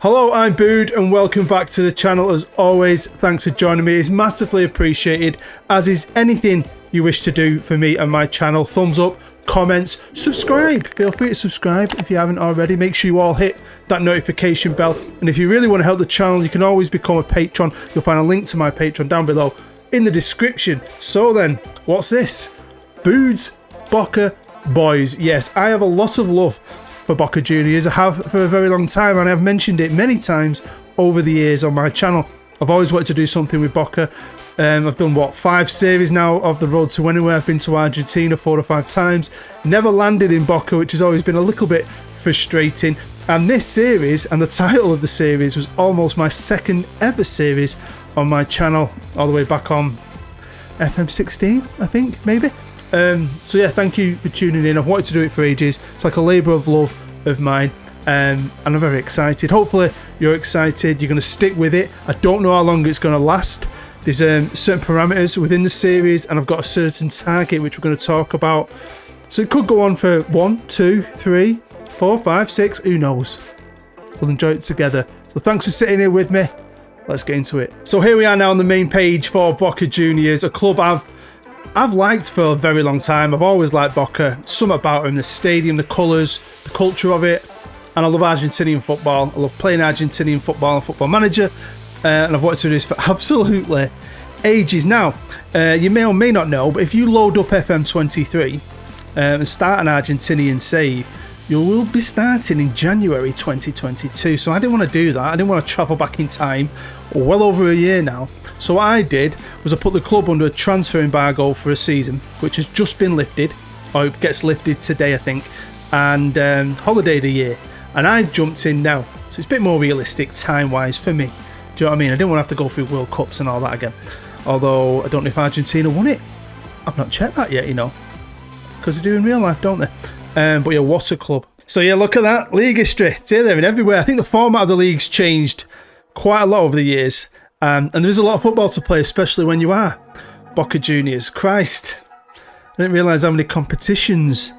Hello, I'm Bood and welcome back to the channel. As always, thanks for joining me. It's massively appreciated, as is anything you wish to do for me and my channel. Thumbs up, comments, subscribe. Feel free to subscribe if you haven't already. Make sure you all hit that notification bell. And if you really want to help the channel, you can always become a patron. You'll find a link to my Patreon down below in the description. So then, what's this? Bood's Boca Boys. Yes, I have a lot of love for Boca Juniors. I have for a very long time, and I've mentioned it many times over the years on my channel. I've always wanted to do something with Boca. I've done 5 series now of the road to anywhere. I've been to Argentina 4 or 5 times, never landed in Boca, which has always been a little bit frustrating. And this series, and the title of the series, was almost my second ever series on my channel, all the way back on FM16, I think, maybe. So yeah, thank you for tuning in. I've wanted to do it for ages. It's like a labour of love of mine, and I'm very excited. Hopefully you're excited. You're going to stick with it. I don't know how long it's going to last. There's certain parameters within the series, and I've got a certain target which we're going to talk about. So it could go on for 1, 2, 3, 4, 5, 6. Who knows? We'll enjoy it together. So thanks for sitting here with me. Let's get into it. So here we are now on the main page for Boca Juniors, a club I've liked for a very long time. I've always liked Boca. Something about them, the stadium, the colours, the culture of it. And I love Argentinian football. I love playing Argentinian football and Football Manager. And I've wanted to do this for absolutely ages. Now, you may or may not know, but if you load up FM23 and start an Argentinian save, you will be starting in January 2022. So I didn't want to do that. I didn't want to travel back in time, well over a year now. So what I did was I put the club under a transfer embargo for a season, which has just been lifted, or it gets lifted today, I think, and holiday of the year. And I jumped in now. So it's a bit more realistic time-wise for me. Do you know what I mean? I didn't want to have to go through World Cups and all that again. Although, I don't know if Argentina won it. I've not checked that yet, you know. Because they do in real life, don't they? But yeah, what a club. So yeah, look at that. League history. It's here, there and everywhere. I think the format of the league's changed quite a lot over the years. And there is a lot of football to play, especially when you are Boca Juniors. Christ, I didn't realise how many competitions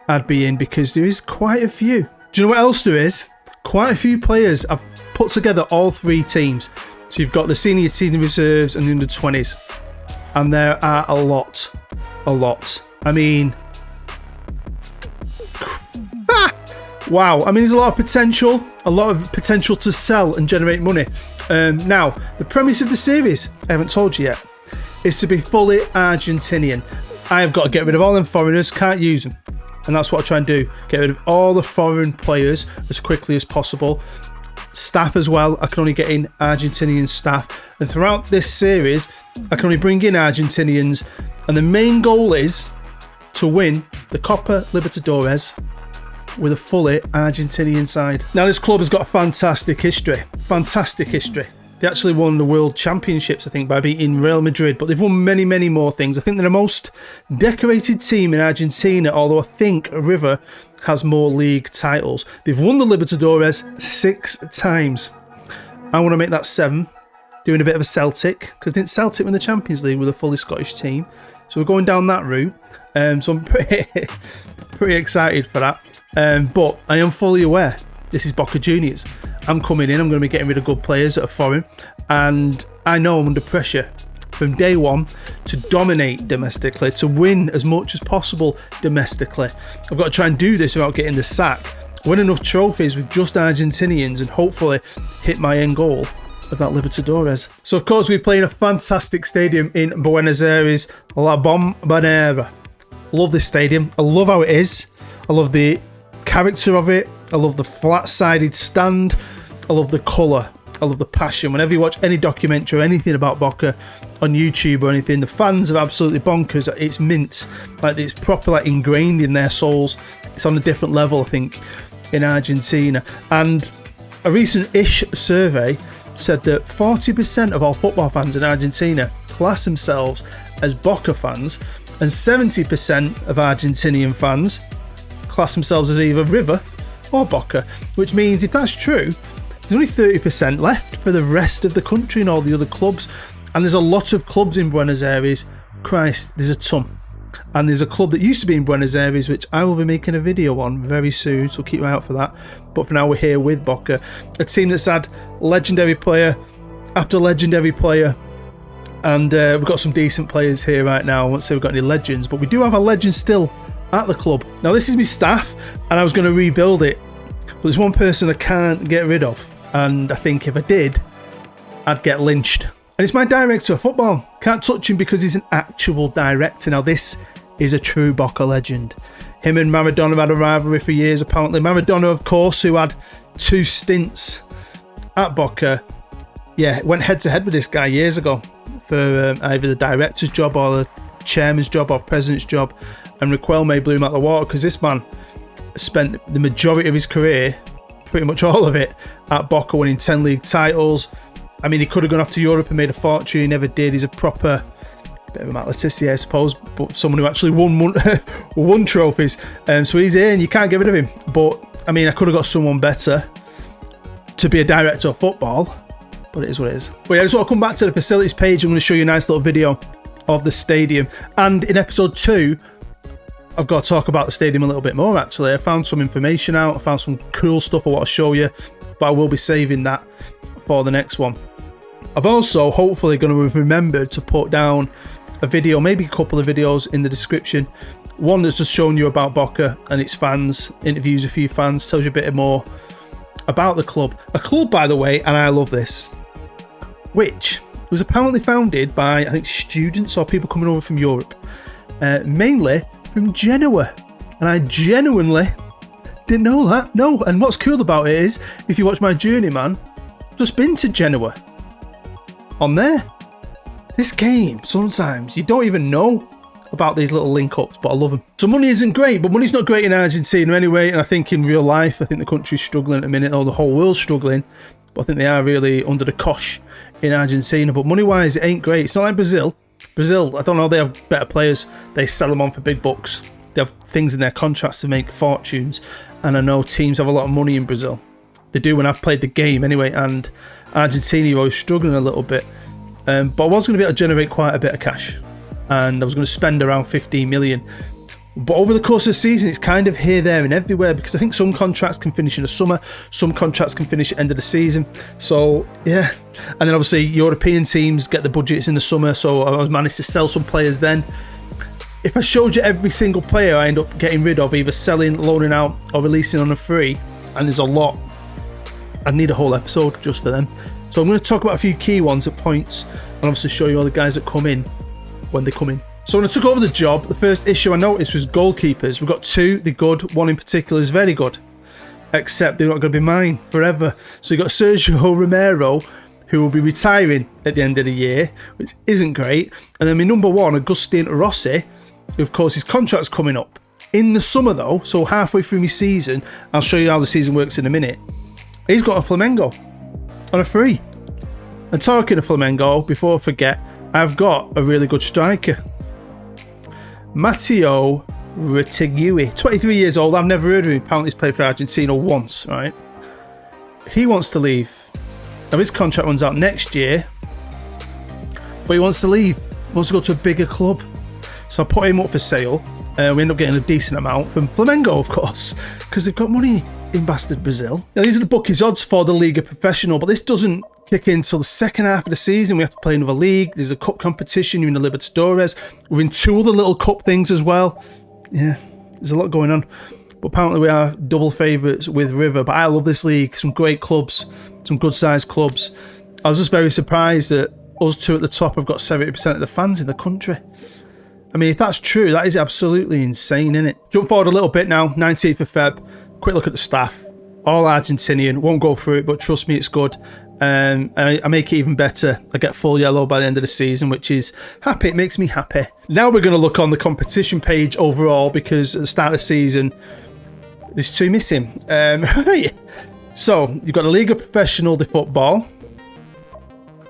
I'd be in, because there is quite a few. Do you know what else there is? Quite a few players. I've put together all 3 teams. So you've got the senior team, the reserves, and the under-20s. And there are a lot. A lot. I mean... wow. I mean, there's a lot of potential to sell and generate money. Now, the premise of the series, I haven't told you yet, is to be fully Argentinian. I have got to get rid of all them foreigners, can't use them. And that's what I try and do. Get rid of all the foreign players as quickly as possible. Staff as well. I can only get in Argentinian staff. And throughout this series, I can only bring in Argentinians. And the main goal is to win the Copa Libertadores with a fully Argentinian side. Now, this club has got a fantastic history. Fantastic history. They actually won the World Championships, I think, by beating Real Madrid, but they've won many, many more things. I think they're the most decorated team in Argentina, although I think River has more league titles. They've won the Libertadores 6 times. I want to make that 7, doing a bit of a Celtic, because didn't Celtic win the Champions League with a fully Scottish team? So we're going down that route. So I'm pretty excited for that. But I am fully aware this is Boca Juniors. I'm coming in, I'm going to be getting rid of good players that are foreign, and I know I'm under pressure from day one to dominate domestically, to win as much as possible domestically. I've got to try and do this without getting the sack, win enough trophies with just Argentinians, and hopefully hit my end goal of that Libertadores. So of course we're playing a fantastic stadium in Buenos Aires, La Bombonera. Love this stadium. I love how it is. I love the character of it. I love the flat-sided stand. I love the colour. I love the passion. Whenever you watch any documentary or anything about Boca on YouTube or anything, the fans are absolutely bonkers. It's mint. Like, it's proper, like, ingrained in their souls. It's on a different level, I think, in Argentina. And a recent-ish survey said that 40% of all football fans in Argentina class themselves as Boca fans, and 70% of Argentinian fans class themselves as either River or Boca, which means if that's true, there's only 30% left for the rest of the country and all the other clubs. And there's a lot of clubs in Buenos Aires. Christ, there's a ton. And there's a club that used to be in Buenos Aires, which I will be making a video on very soon, so keep an eye out for that. But for now, we're here with Boca, a team that's had legendary player after legendary player. And we've got some decent players here right now. I won't say we've got any legends, but we do have a legend still at the club. Now, this is my staff, and I was going to rebuild it. But there's one person I can't get rid of. And I think if I did, I'd get lynched. And it's my director of football. Can't touch him because he's an actual director. Now, this is a true Boca legend. Him and Maradona had a rivalry for years, apparently. Maradona, of course, who had 2 stints at Boca. Yeah, went head-to-head with this guy years ago for either the director's job or the chairman's job or president's job. And Riquelme blew him out the water because this man spent the majority of his career, pretty much all of it, at Boca, winning 10 league titles. I mean, he could have gone off to Europe and made a fortune. He never did. He's a proper bit of a Matt Letizia, I suppose, but someone who actually won trophies. So he's here and you can't get rid of him. But, I mean, I could have got someone better to be a director of football, but it is what it is. But yeah, I just want to come back to the facilities page. I'm going to show you a nice little video of the stadium. And in episode 2, I've got to talk about the stadium a little bit more, actually. I found some information out. I found some cool stuff I want to show you, but I will be saving that for the next one. I've also hopefully going to have remembered to put down a video, maybe a couple of videos in the description. One that's just showing you about Boca and its fans, interviews a few fans, tells you a bit more about the club. A club, by the way, and I love this, which was apparently founded by, I think, students or people coming over from Europe, mainly from Genoa. And I genuinely didn't know that. No, and what's cool about it is, if you watch my Journeyman, just been to Genoa on there. This game, sometimes you don't even know about these little link-ups, but I love them. So money isn't great, but money's not great in Argentina anyway, and I think in real life, I think the country's struggling at the minute, or the whole world's struggling, but I think they are really under the cosh in Argentina. But money-wise, it ain't great. It's not like Brazil. Brazil, I don't know, they have better players. They sell them on for big bucks. They have things in their contracts to make fortunes, and I know teams have a lot of money in Brazil. They do when I've played the game anyway, and Argentina, you're always struggling a little bit. But I was going to be able to generate quite a bit of cash, and I was going to spend around 15 million. But over the course of the season, it's kind of here, there and everywhere, because I think some contracts can finish in the summer, some contracts can finish at the end of the season. So, yeah. And then obviously European teams get the budgets in the summer, so I managed to sell some players then. If I showed you every single player I end up getting rid of, either selling, loaning out, or releasing on a free, and there's a lot, I'd need a whole episode just for them. So I'm going to talk about a few key ones at points, and obviously show you all the guys that come in when they come in. So when I took over the job, the first issue I noticed was goalkeepers. We've got 2, they're good. One in particular is very good, except they're not going to be mine forever. So you've got Sergio Romero, who will be retiring at the end of the year, which isn't great. And then my number 1, Agustin Rossi, who of course his contract's coming up in the summer though, so halfway through my season. I'll show you how the season works in a minute. He's got a Flamengo on a free. And talking of Flamengo, before I forget, I've got a really good striker. Matteo Retegui, 23 years old. I've never heard of him. Apparently he's played for Argentina once, right? He wants to leave. Now his contract runs out next year, but he wants to leave. He wants to go to a bigger club. So I put him up for sale. We end up getting a decent amount from Flamengo, of course, because they've got money in bastard Brazil. Now these are the bookies odds for the Liga Professional, but this doesn't kick in until the second half of the season. We have to play another league. There's a cup competition. You're in the Libertadores. We're in 2 other little cup things as well. Yeah, there's a lot going on. But apparently we are double favourites with River. But I love this league. Some great clubs, some good sized clubs. I was just very surprised that us 2 at the top have got 70% of the fans in the country. I mean, if that's true, that is absolutely insane, isn't it? Jump forward a little bit now, 19th of Feb. Quick look at the staff. All Argentinian. Won't go through it, but trust me, it's good. I make it even better. I get full yellow by the end of the season, which is happy. It makes me happy. Now we're going to look on the competition page overall, because at the start of the season, there's 2 missing. Right. So you've got the Liga Professional de Football,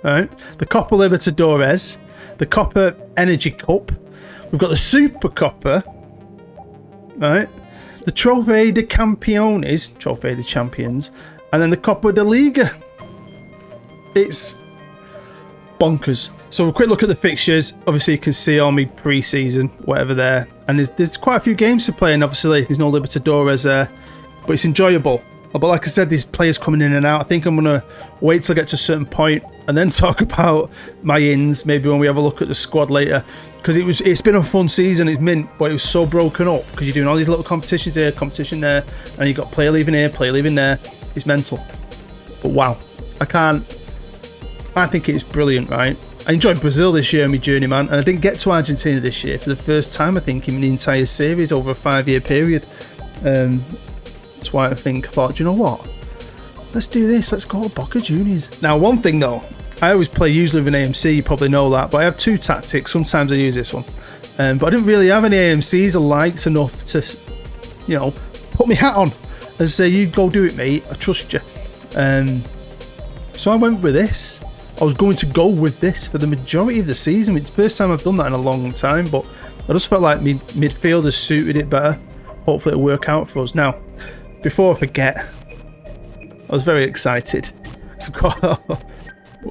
right? The Copa Libertadores, the Copa Energy Cup. We've got the Super Copa, right? The Trofeo de Campeones, Trofeo de Champions, and then the Copa de Liga. It's bonkers. So a quick look at the fixtures. Obviously you can see all my pre-season, whatever there. And there's quite a few games to play, and obviously there's no Libertadores there. But it's enjoyable. But like I said, these players coming in and out. I think I'm going to wait till I get to a certain point and then talk about my ins, maybe when we have a look at the squad later. Because it's been a fun season, it's mint, but it was so broken up because you're doing all these little competitions here, competition there, and you've got player leaving here, player leaving there. It's mental. But wow, I think it's brilliant, right? I enjoyed Brazil this year, my journeyman, and I didn't get to Argentina this year for the first time, I think, in the entire series over a 5-year period. That's why I thought, do you know what? Let's do this. Let's go to Boca Juniors. Now, one thing though, I always play usually with an AMC. You probably know that, but I have 2 tactics. Sometimes I use this one, but I didn't really have any AMCs or lights enough to, you know, put my hat on and say, "You go do it, mate. I trust you." So I went with this. I was going to go with this for the majority of the season. It's the first time I've done that in a long time, but I just felt like midfielders suited it better. Hopefully it'll work out for us. Now, before I forget, I was very excited.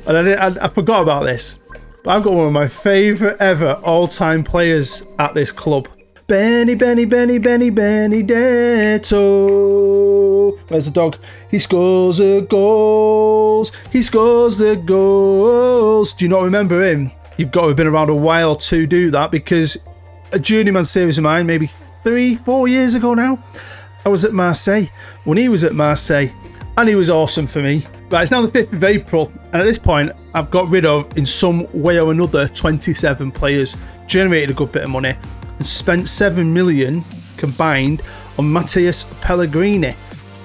And I forgot about this. But I've got one of my favourite ever all-time players at this club. Benedetto. Where's the dog? He scores the goals. He scores the goals. Do you not remember him? You've got to have been around a while to do that, because a journeyman series of mine, maybe 3-4 years ago now, I was at Marseille when he was at Marseille, and he was awesome for me. Right, it's now the 5th of April, and at this point, I've got rid of, in some way or another, 27 players, generated a good bit of money, and spent 7 million combined on Matheus Pellegrini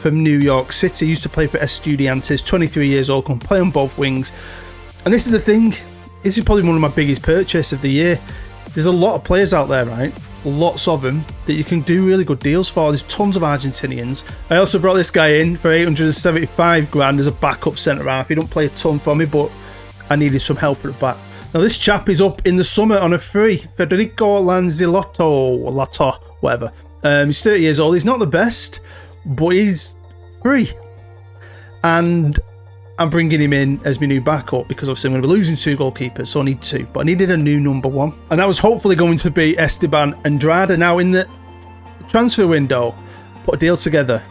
from New York City. He used to play for Estudiantes, 23 years old, can play on both wings. And this is the thing, this is probably one of my biggest purchases of the year. There's a lot of players out there, right? Lots of them that you can do really good deals for. There's tons of Argentinians. I also brought this guy in for 875 grand as a backup centre half. He don't play a ton for me, but I needed some help at the back. Now this chap is up in the summer on a free. Federico Lanzilotto, whatever. He's 30 years old. He's not the best, but he's free. And I'm bringing him in as my new backup because obviously I'm going to be losing 2 goalkeepers, so I need 2. But I needed a new number 1. And that was hopefully going to be Esteban Andrade. Now in the transfer window, put a deal together.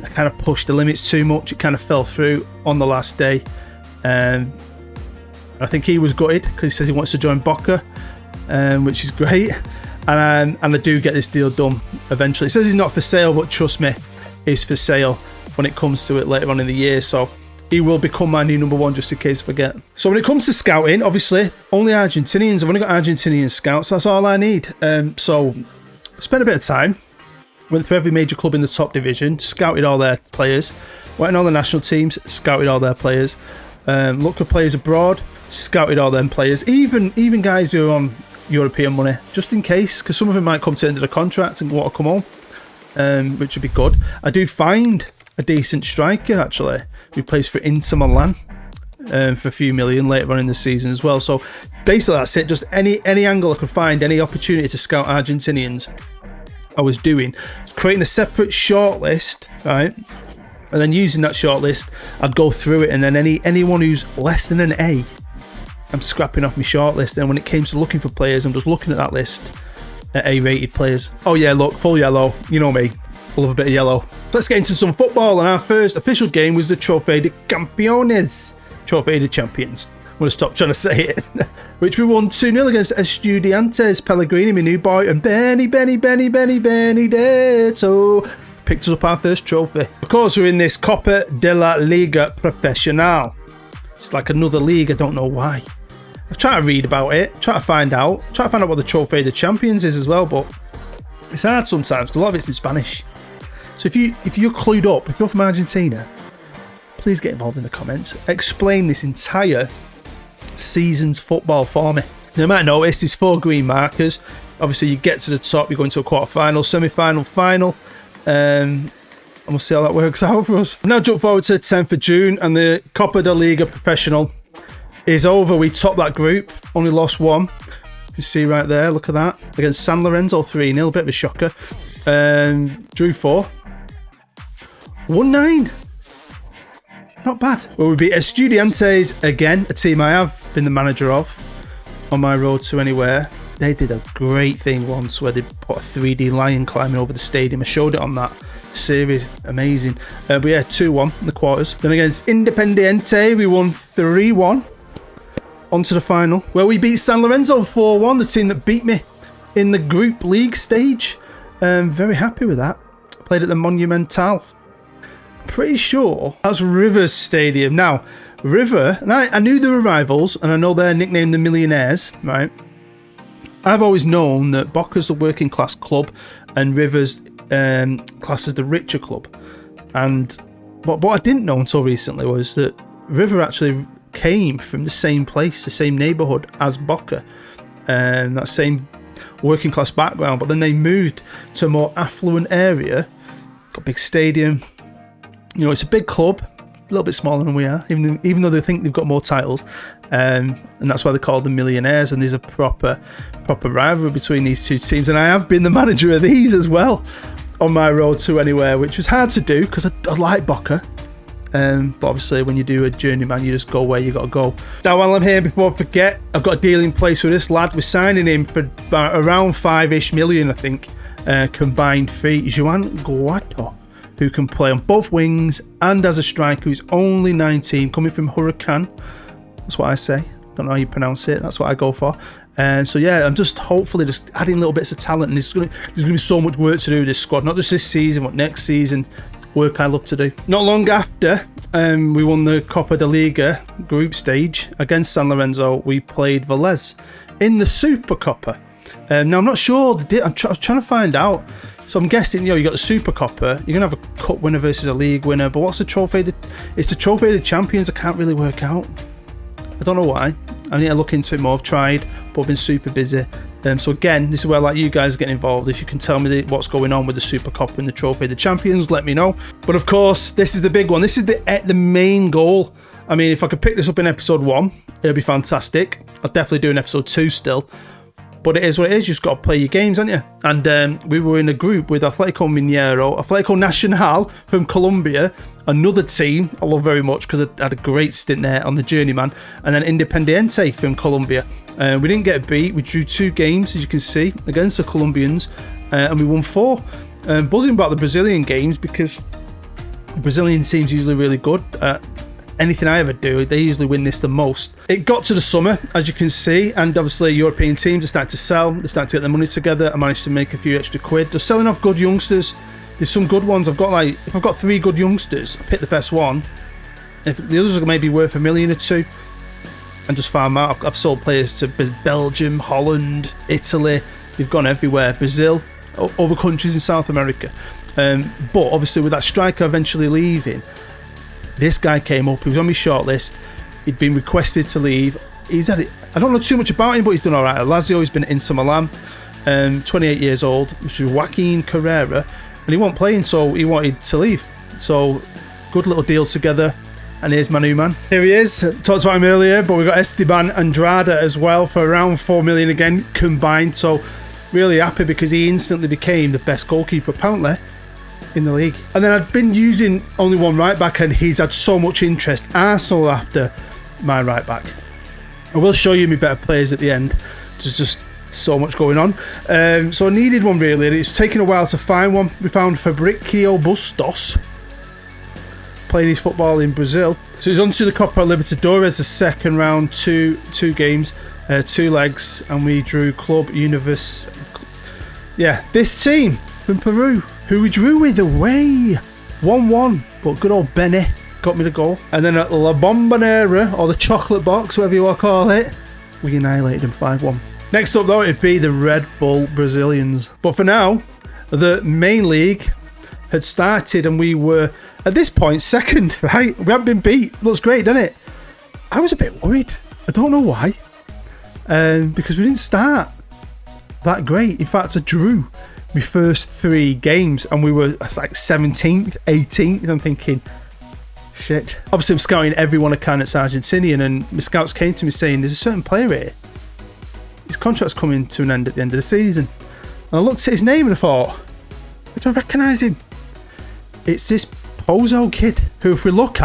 I kind of pushed the limits too much. It kind of fell through on the last day. I think he was gutted because he says he wants to join Boca, which is great. And I do get this deal done eventually. It says he's not for sale, but trust me, it's for sale when it comes to it later on in the year. So he will become my new number 1 just in case I forget. So when it comes to scouting, obviously only Argentinians. I've only got Argentinian scouts. That's all I need. So I spent a bit of time, went through every major club in the top division, scouted all their players, went on all the national teams, scouted all their players, looked at players abroad, scouted all them players, even guys who are on European money, just in case, because some of them might come to the end of the contract and want to come home, which would be good. I do find a decent striker actually who plays for Inter Milan for a few million later on in the season as well. So basically that's it. Just any angle I could find, any opportunity to scout Argentinians, I was doing. Creating a separate shortlist, right? And then using that shortlist, I'd go through it, and then anyone who's less than an A, I'm scrapping off my shortlist. And when it came to looking for players, I'm just looking at that list at A-rated players. Oh yeah, look, full yellow. You know me. I love a bit of yellow. So let's get into some football, and our first official game was the Trofeo de Campeones. Trofeo de Champions. I'm going to stop trying to say it. Which we won 2-0 against Estudiantes. Pellegrini, my new boy, and Benedetto picked us up our first trophy. Of course, we're in this Copa de la Liga Profesional. It's like another league, I don't know why. I've tried to read about it, try to find out what the Trofeo de Champions is as well, but it's hard sometimes because a lot of it's in Spanish. So if you're clued up, if you're from Argentina, please get involved in the comments. Explain this entire season's football for me. You might notice there's 4 green markers. Obviously, you get to the top, you're going to a quarter-final, semi-final, final. And we'll see how that works out for us. Now jump forward to the 10th of June, and the Copa de Liga Professional is over. We topped that group, only lost 1. You can see right there, look at that. Against San Lorenzo 3-0, a bit of a shocker. Drew 4. 1-9. Not bad. Well, we beat Estudiantes again, a team I have been the manager of on my road to anywhere. They did a great thing once where they put a 3D lion climbing over the stadium. I showed it on that series. Amazing. But yeah, 2-1 in the quarters. Then against Independiente, we won 3-1. On to the final, where we beat San Lorenzo 4-1, the team that beat me in the group league stage. Very happy with that. Played at the Monumental. Pretty sure that's River's stadium. Now, River, and I knew they were rivals, and I know they're nicknamed the Millionaires, right? I've always known that Boca's the working class club and River's class as the richer club. And what I didn't know until recently was that River actually came from the same place, the same neighbourhood as Boca, and that same working class background. But then they moved to a more affluent area, got a big stadium. You know, it's a big club, a little bit smaller than we are, even though they think they've got more titles, and that's why they're called the Millionaires. And there's a proper rivalry between these two teams. And I have been the manager of these as well on my road to anywhere, which was hard to do because I like Boca. But obviously when you do a journeyman, you just go where you got to go. Now, while I'm here, before I forget, I've got a deal in place with this lad. We're signing him for around 5-ish million, I think, combined fee. Juan Guato, who can play on both wings and as a striker, who's only 19, coming from Huracan. That's what I say. Don't know how you pronounce it. That's what I go for. So yeah, I'm just hopefully just adding little bits of talent, and there's going to be so much work to do with this squad, not just this season, but next season. Work I love to do. Not long after we won the Copa de Liga group stage against San Lorenzo, we played Velez in the Super Copa. Now I'm not sure. I'm trying to find out. So I'm guessing, you got the Super Copa. You're gonna have a cup winner versus a league winner. But what's the trophy? It's the trophy of the champions. I can't really work out. I don't know why. I need to look into it more. I've tried, but I've been super busy. So again, this is where I'd like you guys to get involved. If you can tell me what's going on with the Super Cup and the Trophy of the Champions, let me know. But of course, this is the big one. This is the main goal. I mean, if I could pick this up in episode 1, it'd be fantastic. I'll definitely do an episode 2 still. But it is what it is. You just got to play your games, haven't you? And we were in a group with Atletico Mineiro, Atletico Nacional from Colombia, another team I love very much because I had a great stint there on the Journeyman, and then Independiente from Colombia. We didn't get a beat. We drew 2 games, as you can see, against the Colombians, and we won 4. Buzzing about the Brazilian games because the Brazilian team's usually really good. Anything I ever do, they usually win this the most. It got to the summer, as you can see, and obviously European teams are starting to sell. They're starting to get their money together. I managed to make a few extra quid. Just selling off good youngsters. There's some good ones. If I've got 3 good youngsters, I pick the best one. If the others are maybe worth $1 million or $2 million, and just farm out. I've sold players to Belgium, Holland, Italy. They've gone everywhere. Brazil, other countries in South America. But obviously with that striker eventually leaving, this guy came up. He was on my shortlist. He'd been requested to leave. He's had it. I don't know too much about him, but he's done all right at Lazio. He's been at Inter Milan. 28 years old, which is Joaquin Carrera, and he wasn't playing, so he wanted to leave. So good little deal together. And here's my new man. Here he is. Talked about him earlier, but we've got Esteban Andrada as well for around 4 million again combined. So really happy because he instantly became the best goalkeeper apparently in the league. And then I'd been using only one right back, and he's had so much interest. Arsenal after my right back. I will show you my better players at the end. There's just so much going on. So I needed one really, and it's taken a while to find one. We found Fabricio Bustos playing his football in Brazil. So he's on to the Copa Libertadores, the second round, two games, 2 legs, and we drew Club Universe. Yeah, this team from Peru, who we drew with away, 1-1, but good old Benny got me the goal. And then at La Bombonera, or the chocolate box, whatever you want to call it, we annihilated them 5-1. Next up though, it'd be the Red Bull Brazilians. But for now, the main league had started, and we were at this point second, right? We haven't been beat. Looks great, doesn't it? I was a bit worried. I don't know why. Because we didn't start that great. In fact, I drew my first 3 games and we were like 17th, 18th. I'm thinking, shit. Obviously, I'm scouting everyone I can at Argentinian, and my scouts came to me saying, there's a certain player here. His contract's coming to an end at the end of the season. And I looked at his name and I thought, I don't recognise him. It's this Ozo kid, who if we look,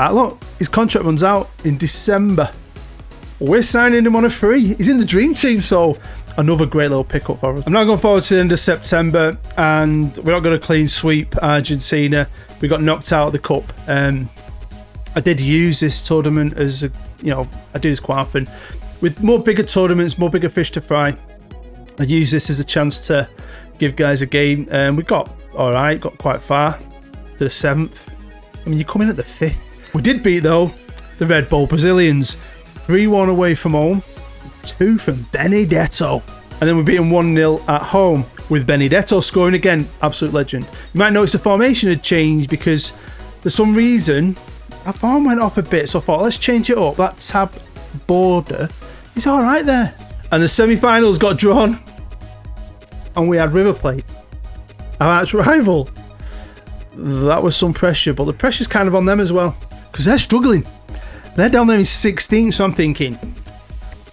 his contract runs out in December. We're signing him on a free. He's in the dream team, so another great little pickup for us. I'm now going forward to the end of September, and we're not going to clean sweep Argentina. We got knocked out of the cup. I did use this tournament as a, I do this quite often. With more bigger tournaments, more bigger fish to fry, I use this as a chance to give guys a game. We got alright, got quite far to the 7th. I mean, you come in at the 5th. We did beat, though, the Red Bull Brazilians. 3-1 away from home, 2 from Benedetto. And then we beat them 1-0 at home with Benedetto scoring again. Absolute legend. You might notice the formation had changed because for some reason our form went up a bit. So I thought, let's change it up. That tab border is all right there. And the semi-finals got drawn. And we had River Plate, our arch rival. That was some pressure, but the pressure's kind of on them as well because they're struggling. They're down there in 16th, so I'm thinking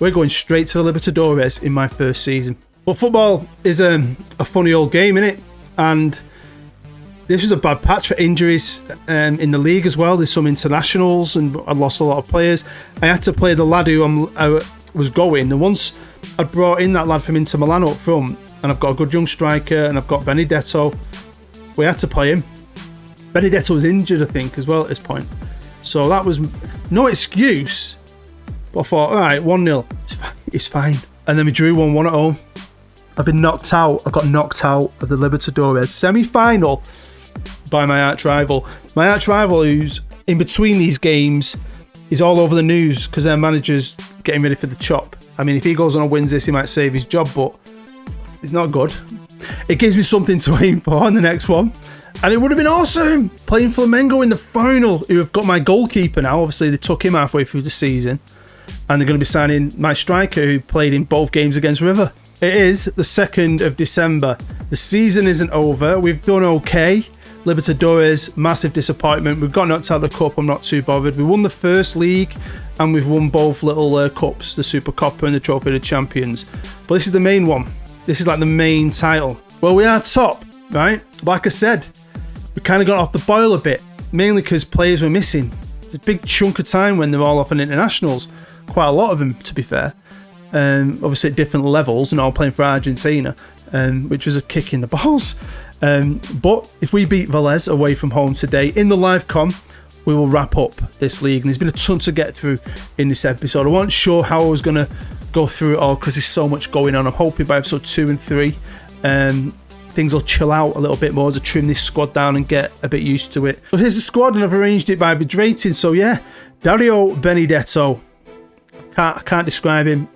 we're going straight to the Libertadores in my first season. But football is a funny old game, innit? And this was a bad patch for injuries in the league as well. There's some internationals, and I lost a lot of players. I had to play the lad who I was going, and once I'd brought in that lad from Inter Milan up front, and I've got a good young striker, and I've got Benedetto, we had to play him. Benedetto was injured, I think, as well at this point. So that was no excuse. But I thought, all right, 1-0, it's fine. And then we drew 1-1 at home. I've been knocked out. I got knocked out of the Libertadores semi-final by my arch rival. My arch rival, who's in between these games, is all over the news because their manager's getting ready for the chop. I mean, if he goes on and wins this, he might save his job, but it's not good. It gives me something to aim for in the next one. And it would have been awesome playing Flamengo in the final, who have got my goalkeeper now. Obviously, they took him halfway through the season. And they're going to be signing my striker, who played in both games against River. It is the 2nd of December. The season isn't over. We've done okay. Libertadores, massive disappointment. We've got knocked out of the cup. I'm not too bothered. We won the first league, and we've won both little cups, the Super Copa and the Trophy of the Champions. But this is the main one. This is like the main title. Well, we are top, right? Like I said, we kind of got off the boil a bit, mainly because players were missing. There's a big chunk of time when they're all off on internationals. Quite a lot of them, to be fair. Obviously at different levels and all playing for Argentina, which was a kick in the balls. But if we beat Velez away from home today in the live com, we will wrap up this league. And there's been a ton to get through in this episode. I wasn't sure how I was going to go through it all because there's so much going on. I'm hoping by episode 2 and 3, things will chill out a little bit more as I trim this squad down and get a bit used to it. But here's the squad, and I've arranged it by rating. So yeah, Dario Benedetto. I can't describe him.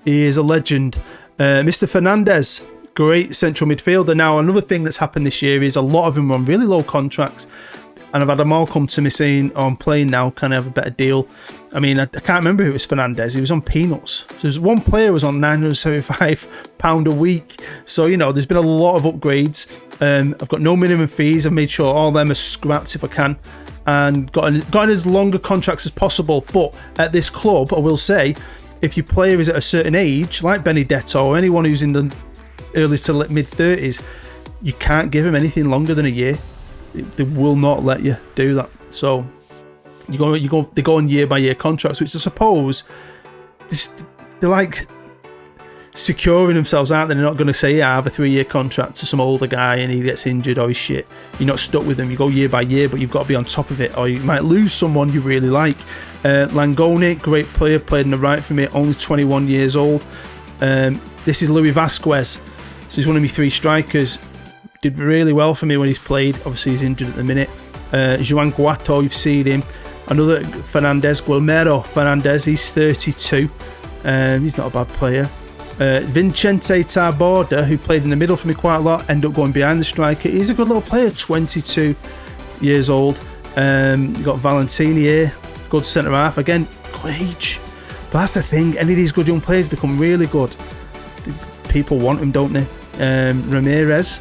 He is a legend. Mr. Fernandez, great central midfielder. Now, another thing that's happened this year is a lot of them are on really low contracts. And I've had them all come to me saying, oh, I'm playing now, can I have a better deal? I mean, I can't remember if it was Fernandez. He was on peanuts. So there's one player who was on £975 a week. So, there's been a lot of upgrades. I've got no minimum fees. I've made sure all of them are scrapped if I can. And got in as longer contracts as possible. But at this club, I will say, if your player is at a certain age, like Benedetto or anyone who's in the early to mid-30s, you can't give them anything longer than a year. They will not let you do that. So they go on year-by-year contracts, which I suppose they're like securing themselves out. They're not going to say, I have a 3-year contract to some older guy and he gets injured or he's shit. You're not stuck with them. You go year by year, but you've got to be on top of it, or you might lose someone you really like. Langoni, great player, played in the right for me, only 21 years old. This is Luis Vasquez. So he's one of my 3 strikers. Did really well for me when he's played. Obviously, he's injured at the minute. Joan Guato, you've seen him. Another Fernandez, Guillermo Fernandez, he's 32. He's not a bad player. Vicente Taborda, who played in the middle for me quite a lot, ended up going behind the striker. He's a good little player, 22 years old. You've got Valentini here, good centre-half. Again, good age. But that's the thing, any of these good young players become really good. People want them, don't they? Ramirez,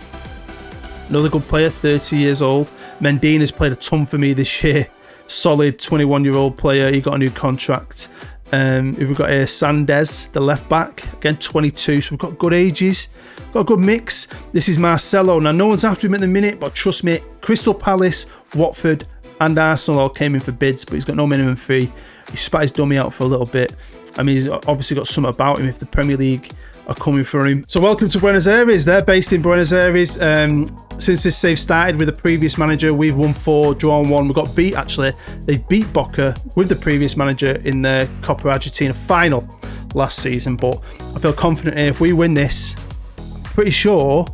another good player, 30 years old. Mendina's played a ton for me this year. Solid 21-year-old player. He got a new contract. We've got here Sandez, the left back, again 22. So we've got good ages, got a good mix. This is Marcelo. Now no one's after him at the minute, but trust me, Crystal Palace, Watford, and Arsenal all came in for bids, but he's got no minimum fee. He spat his dummy out for a little bit. I mean, he's obviously got something about him if the Premier League are coming for him. So welcome to Buenos Aires. They're based in Buenos Aires. Since this save started with the previous manager, we've won 4, drawn 1. We got beat, actually. They beat Boca with the previous manager in the Copa Argentina final last season. But I feel confident here. If we win this, pretty sure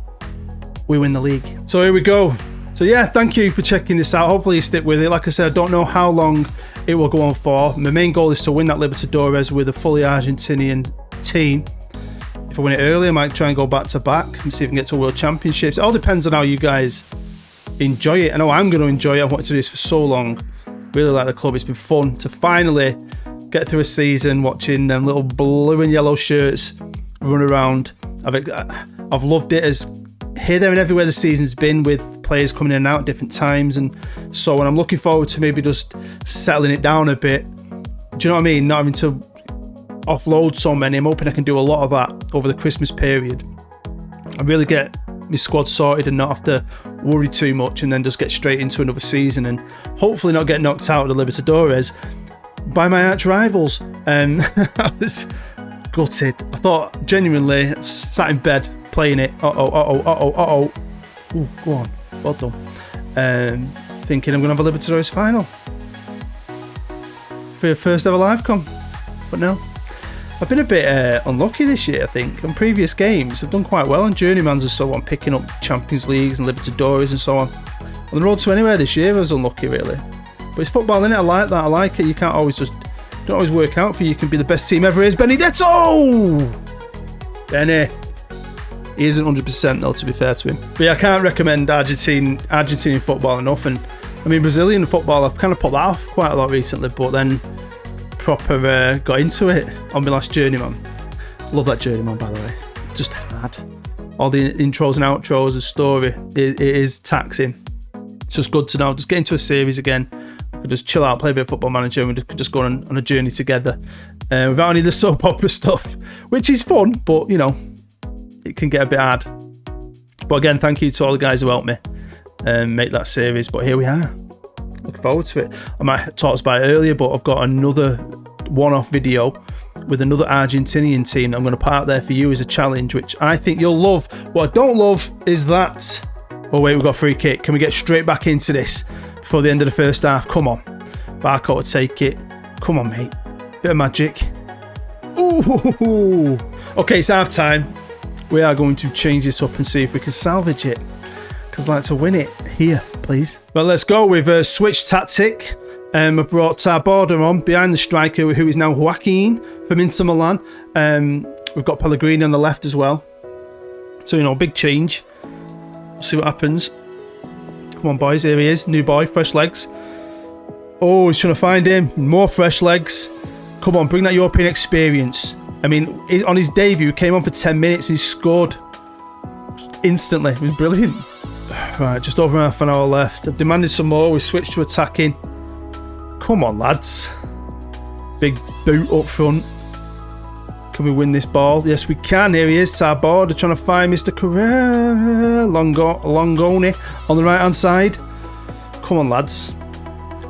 we win the league. So here we go. So yeah, thank you for checking this out. Hopefully you stick with it. Like I said, I don't know how long it will go on for. My main goal is to win that Libertadores with a fully Argentinian team. If I win it early, I might try and go back to back and see if I can get to World Championships. It all depends on how you guys enjoy it. I know I'm going to enjoy it. I've wanted to do this for so long. Really like the club. It's been fun to finally get through a season watching them little blue and yellow shirts run around. I've loved it as here, there and everywhere the season's been, with players coming in and out at different times and so on. I'm looking forward to maybe just settling it down a bit. Do you know what I mean? Not having to offload so many. I'm hoping I can do a lot of that over the Christmas period and really get my squad sorted and not have to worry too much, and then just get straight into another season and hopefully not get knocked out of the Libertadores by my arch rivals. I was gutted. I thought genuinely, sat in bed playing it. Ooh, go on. Well done. Thinking I'm going to have a Libertadores final for your first ever live com. But no. I've been a bit unlucky this year, I think. On previous games, I've done quite well on Journeymans and so on, picking up Champions Leagues and Libertadores and so on. On the road to anywhere this year, I was unlucky, really. But it's football, innit? I like that. I like it. You can't always don't always work out for you. You can be the best team ever is. Benedetto! Benny. He isn't 100% though, to be fair to him. But yeah, I can't recommend Argentinian football enough. And I mean, Brazilian football, I've kind of put that off quite a lot recently, but then proper got into it on my last Journeyman. Love that Journeyman, by the way. Just had all the intros and outros and story. It is taxing. It's just good to know. Just get into a series again. We could just chill out, play a bit of Football Manager, and we could just go on a journey together without any of the soap opera stuff, which is fun, but you know, it can get a bit hard. But again, thank you to all the guys who helped me make that series. But here we are. Looking forward to it. I might have talked about it earlier, but I've got another one-off video with another Argentinian team that I'm going to put out there for you as a challenge, which I think you'll love. What I don't love is that... Oh wait, we've got a free kick. Can we get straight back into this before the end of the first half? Come on. Barco will take it. Come on, mate. Bit of magic. Ooh. Okay, it's half time. We are going to change this up and see if we can salvage it, because I'd like to win it here, please. Well, let's go. We've switched tactic. I brought our border on behind the striker, who is now Joaquin from Inter Milan. We've got Pellegrini on the left as well. So, you know, big change. We'll see what happens. Come on, boys. Here he is. New boy. Fresh legs. Oh, he's trying to find him. More fresh legs. Come on, bring that European experience. I mean, on his debut, he came on for 10 minutes and he scored instantly. It was brilliant. Right, just over half an hour left. I've demanded some more. We switched to attacking. Come on, lads. Big boot up front. Can we win this ball? Yes, we can. Here he is, Sarborda, trying to find Mr. Carrera. Longoni on the right-hand side. Come on, lads.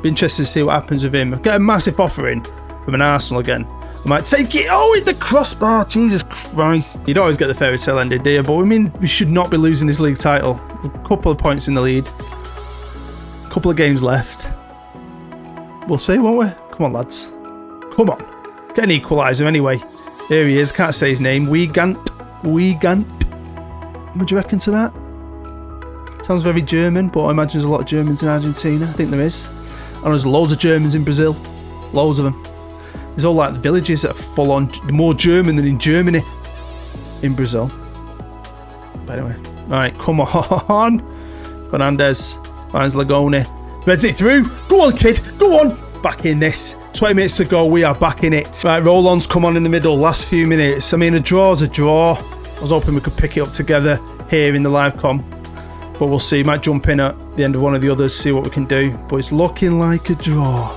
Be interested to see what happens with him. Get a massive offering from an Arsenal again. I might take it. Oh, hit the crossbar. Jesus Christ. You don't always get the fairy tale ending, do you? But I mean, we should not be losing this league title. A couple of points in the lead. A couple of games left. We'll see, won't we? Come on, lads. Come on. Get an equaliser anyway. Here he is. Can't say his name. Wiegand. What do you reckon to that? Sounds very German, but I imagine there's a lot of Germans in Argentina. I think there is. And there's loads of Germans in Brazil. Loads of them. There's all like the villages that are full on more German than in Germany in Brazil. But anyway, right, come on. Fernandez finds Lagone. Threads it through. Go on, kid. Go on. Back in this. 20 minutes to go. We are back in it. Right, roll-ons come on in the middle. Last few minutes. I mean, a draw's a draw. I was hoping we could pick it up together here in the live com. But we'll see. Might jump in at the end of one of the others, see what we can do. But it's looking like a draw.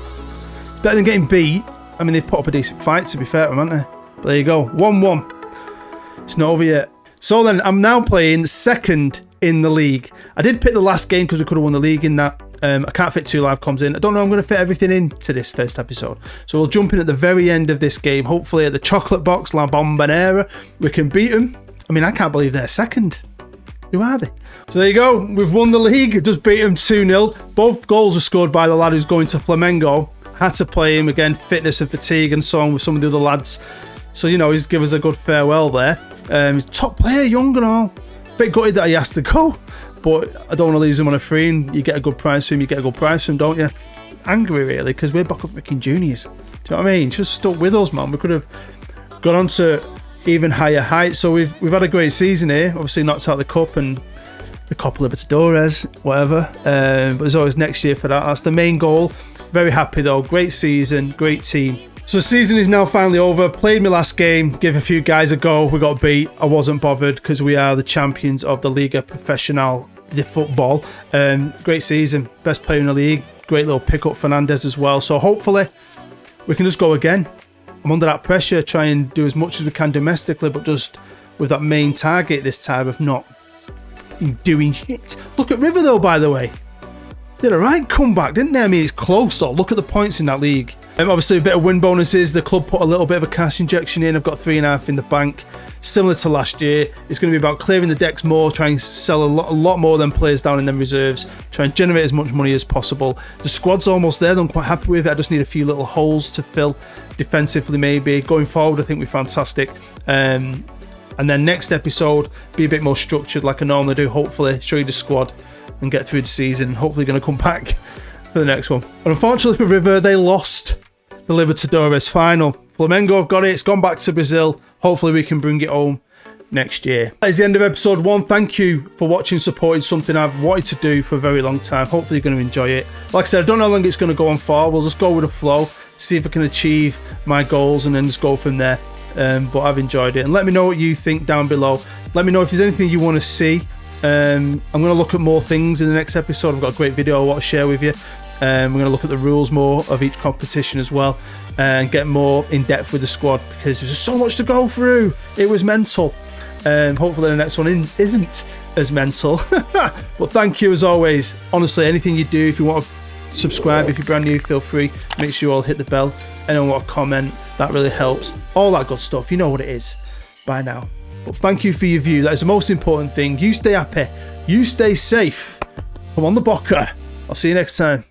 Better than getting beat. I mean, they've put up a decent fight, to be fair to them, haven't they? But there you go. 1-1. It's not over yet. So then, I'm now playing second in the league. I did pick the last game because we could have won the league in that. I can't fit 2 live comms in. I don't know I'm going to fit everything into this first episode. So we'll jump in at the very end of this game. Hopefully at the chocolate box, La Bombonera, we can beat them. I mean, I can't believe they're second. Who are they? So there you go. We've won the league. Just beat them 2-0. Both goals were scored by the lad who's going to Flamengo. Had to play him again, fitness and fatigue and so on with some of the other lads. So, you know, he's given us a good farewell there. He's top player, young and all. Bit gutted that he has to go. But I don't want to lose him on a free, and you get a good price for him, you get a good price for him, don't you? Angry, really, because we're Boca freaking juniors. Do you know what I mean? Just stuck with us, man. We could have gone on to even higher heights. So we've had a great season here. Obviously knocked out the Cup and the Copa Libertadores, whatever. But there's always next year for that. That's the main goal. Very happy, though. Great season, great team. So the season is now finally over. Played my last game, gave a few guys a go. We got beat. I wasn't bothered because we are the champions of the Liga Professional de Football. Great season. Best player in the league. Great little pick up Fernandez as well. So hopefully we can just go again. I'm under that pressure, try and do as much as we can domestically, but just with that main target this time of not doing shit. Look at River though, by the way. Did a right comeback, didn't they? I mean, it's close though. Look at the points in that league. Obviously a bit of win bonuses. The club put a little bit of a cash injection in. I've got 3.5 in the bank. Similar to last year. It's going to be about clearing the decks more, try and sell a lot more than players down in them reserves, try and generate as much money as possible. The squad's almost there. I'm quite happy with it. I just need a few little holes to fill defensively maybe. Going forward, I think we're fantastic. And then next episode, be a bit more structured like I normally do, hopefully. Show you the squad and get through the season. Hopefully going to come back for the next one. And unfortunately for River, they lost the Libertadores final. Flamengo have got it. It's gone back to Brazil. Hopefully we can bring it home next year. That is the end of episode 1. Thank you for watching, supporting something I've wanted to do for a very long time. Hopefully you're going to enjoy it. Like I said, I don't know how long it's going to go on for. We'll just go with the flow, see if I can achieve my goals and then just go from there. But I've enjoyed it. And let me know what you think down below. Let me know if there's anything you want to see. I'm going to look at more things in the next episode. I've got a great video I want to share with you. We're going to look at the rules more of each competition as well and get more in depth with the squad because there's so much to go through. It was mental. Hopefully the next one isn't as mental. But thank you as always. Honestly, anything you do, if you want to subscribe, if you're brand new, feel free. Make sure you all hit the bell. Anyone want to comment, that really helps. All that good stuff. You know what it is by now. But thank you for your view. That is the most important thing. You stay happy. You stay safe. Come on the Boca. I'll see you next time.